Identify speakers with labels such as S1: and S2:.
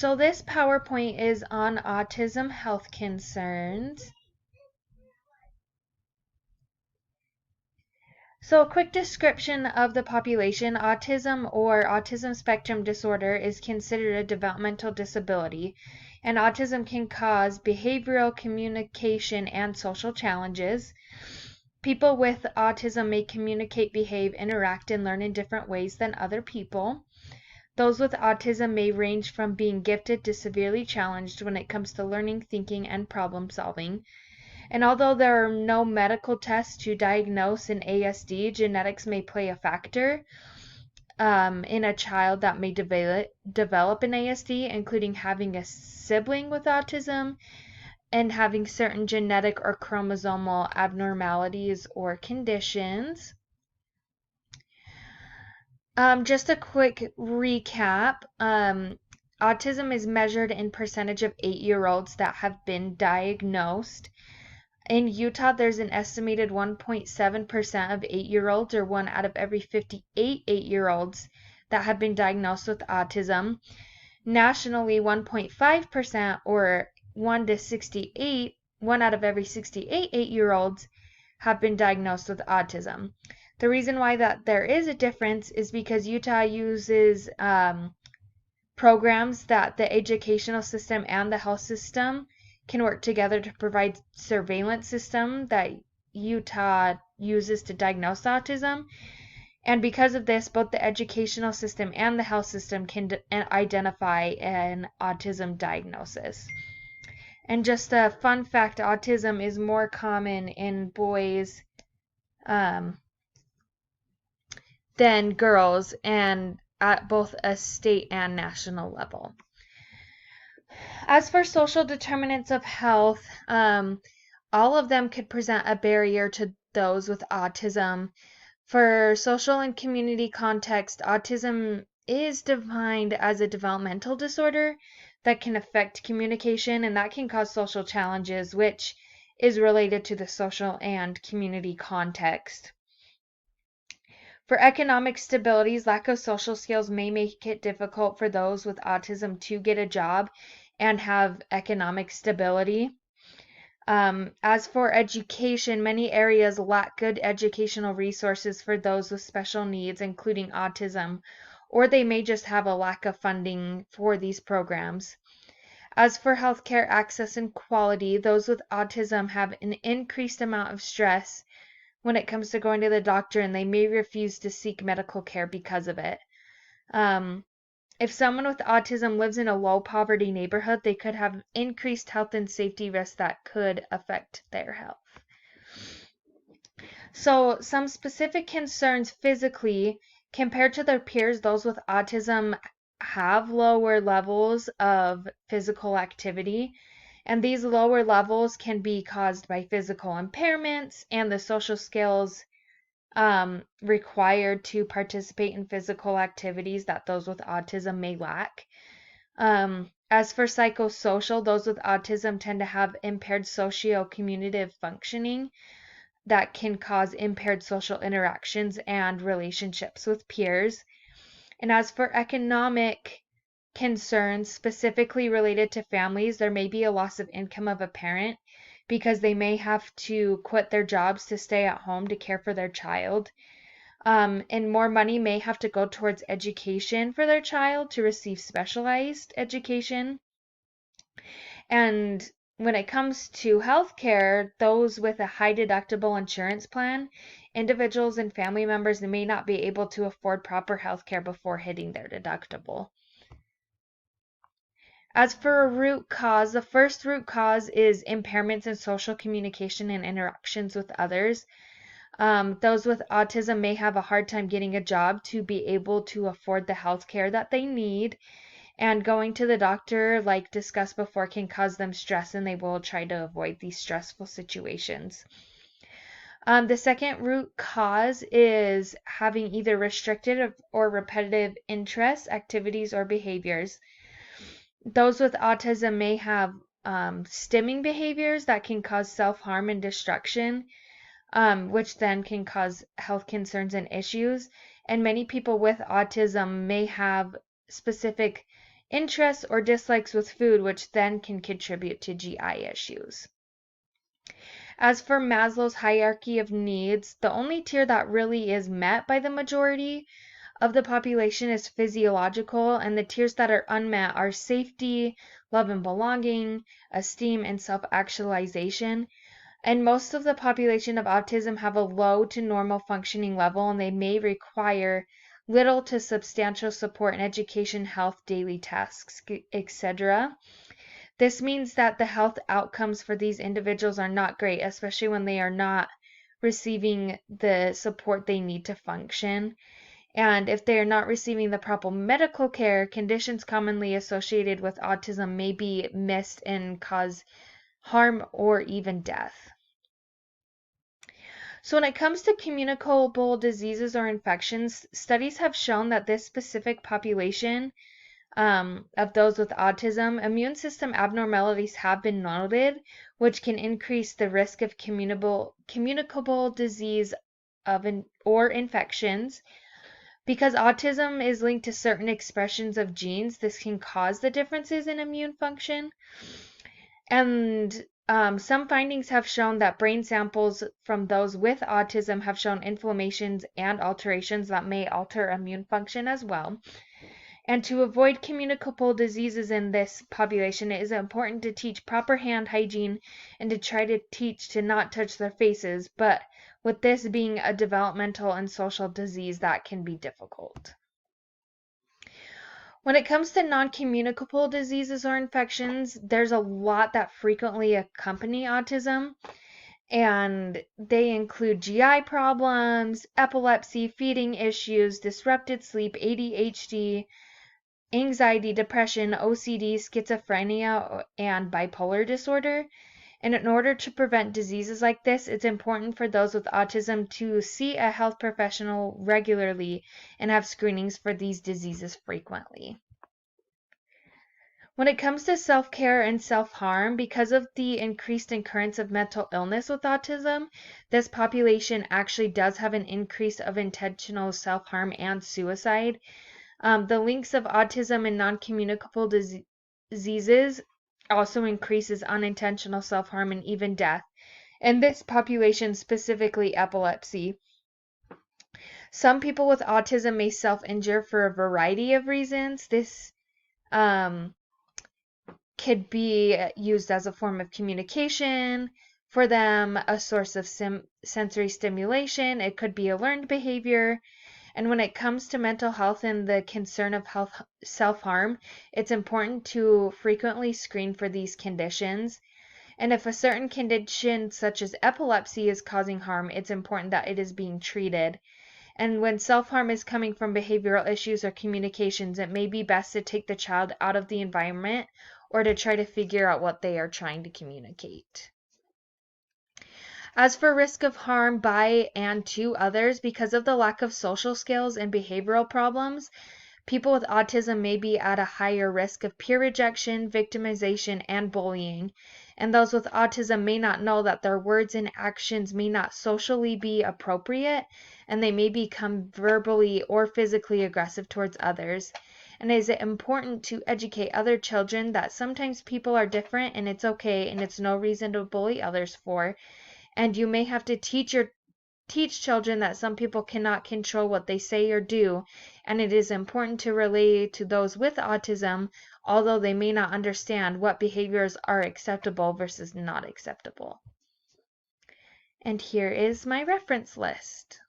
S1: So this PowerPoint is on autism health concerns. So a quick description of the population: autism or autism spectrum disorder is considered a developmental disability, and autism can cause behavioral, communication, and social challenges. People with autism may communicate, behave, interact, and learn in different ways than other people. Those with autism may range from being gifted to severely challenged when it comes to learning, thinking, and problem solving. And although there are no medical tests to diagnose an ASD, genetics may play a factor in a child that may develop an ASD, including having a sibling with autism and having certain genetic or chromosomal abnormalities or conditions. Just a quick recap. Autism is measured in percentage of 8-year-olds that have been diagnosed. In Utah, there's an estimated 1.7% of 8-year-olds, or 1 out of every 58 8-year-olds, that have been diagnosed with autism. Nationally, 1.5%, or 1 out of every 68 8-year-olds, have been diagnosed with autism. The reason why that there is a difference is because Utah uses programs that the educational system and the health system can work together to provide surveillance system that Utah uses to diagnose autism. And because of this, both the educational system and the health system can identify an autism diagnosis. And just a fun fact, autism is more common in boys than girls, and at both a state and national level. As for social determinants of health, all of them could present a barrier to those with autism. For social and community context, autism is defined as a developmental disorder that can affect communication, and that can cause social challenges, which is related to the social and community context. For economic stabilities, lack of social skills may make it difficult for those with autism to get a job and have economic stability. As for education, many areas lack good educational resources for those with special needs, including autism, or they may just have a lack of funding for these programs. As for healthcare access and quality, those with autism have an increased amount of stress when it comes to going to the doctor, and they may refuse to seek medical care because of it. If someone with autism lives in a low poverty neighborhood, they could have increased health and safety risks that could affect their health. So some specific concerns physically: compared to their peers, those with autism have lower levels of physical activity. And these lower levels can be caused by physical impairments and the social skills required to participate in physical activities that those with autism may lack. As for psychosocial, those with autism tend to have impaired socio-communicative functioning that can cause impaired social interactions and relationships with peers. And as for economic concerns specifically related to families, there may be a loss of income of a parent because they may have to quit their jobs to stay at home to care for their child. And more money may have to go towards education for their child to receive specialized education. And when it comes to healthcare, those with a high deductible insurance plan, individuals and family members may not be able to afford proper healthcare before hitting their deductible. As for a root cause, the first root cause is impairments in social communication and interactions with others. Those with autism may have a hard time getting a job to be able to afford the health care that they need. And going to the doctor, like discussed before, can cause them stress, and they will try to avoid these stressful situations. The second root cause is having either restricted or repetitive interests, activities, or behaviors. Those with autism may have stimming behaviors that can cause self-harm and destruction, which then can cause health concerns and issues. And many people with autism may have specific interests or dislikes with food, which then can contribute to GI issues. As for Maslow's hierarchy of needs, the only tier that really is met by the majority of the population is physiological, and the tiers that are unmet are safety, love and belonging, esteem, and self-actualization. And most of the population of autism have a low to normal functioning level, and they may require little to substantial support in education, health, daily tasks, etc. This means that the health outcomes for these individuals are not great, especially when they are not receiving the support they need to function. And if they are not receiving the proper medical care, conditions commonly associated with autism may be missed and cause harm or even death. So when it comes to communicable diseases or infections, studies have shown that this specific population of those with autism, immune system abnormalities have been noted, which can increase the risk of communicable disease or infections. Because autism is linked to certain expressions of genes, this can cause the differences in immune function. And some findings have shown that brain samples from those with autism have shown inflammations and alterations that may alter immune function as well. And to avoid communicable diseases in this population, it is important to teach proper hand hygiene and to try to teach to not touch their faces. But with this being a developmental and social disease, that can be difficult. When it comes to non-communicable diseases or infections, there's a lot that frequently accompany autism, and they include GI problems, epilepsy, feeding issues, disrupted sleep, ADHD, anxiety, depression, OCD, schizophrenia, and bipolar disorder. And in order to prevent diseases like this, it's important for those with autism to see a health professional regularly and have screenings for these diseases frequently. When it comes to self-care and self-harm, because of the increased occurrence of mental illness with autism, this population actually does have an increase of intentional self-harm and suicide. The links of autism and non-communicable diseases also increases unintentional self-harm and even death. In this population, specifically epilepsy. Some people with autism may self-injure for a variety of reasons. This could be used as a form of communication for them, a source of sensory stimulation. It could be a learned behavior. And when it comes to mental health and the concern of self-harm, it's important to frequently screen for these conditions. And if a certain condition such as epilepsy is causing harm, it's important that it is being treated. And when self-harm is coming from behavioral issues or communications, it may be best to take the child out of the environment or to try to figure out what they are trying to communicate. As for risk of harm by and to others, because of the lack of social skills and behavioral problems, people with autism may be at a higher risk of peer rejection, victimization, and bullying. And those with autism may not know that their words and actions may not socially be appropriate, and they may become verbally or physically aggressive towards others. And it is important to educate other children that sometimes people are different and it's okay and it's no reason to bully others for. And you may have to teach children that some people cannot control what they say or do, and it is important to relay to those with autism, although they may not understand what behaviors are acceptable versus not acceptable. And here is my reference list.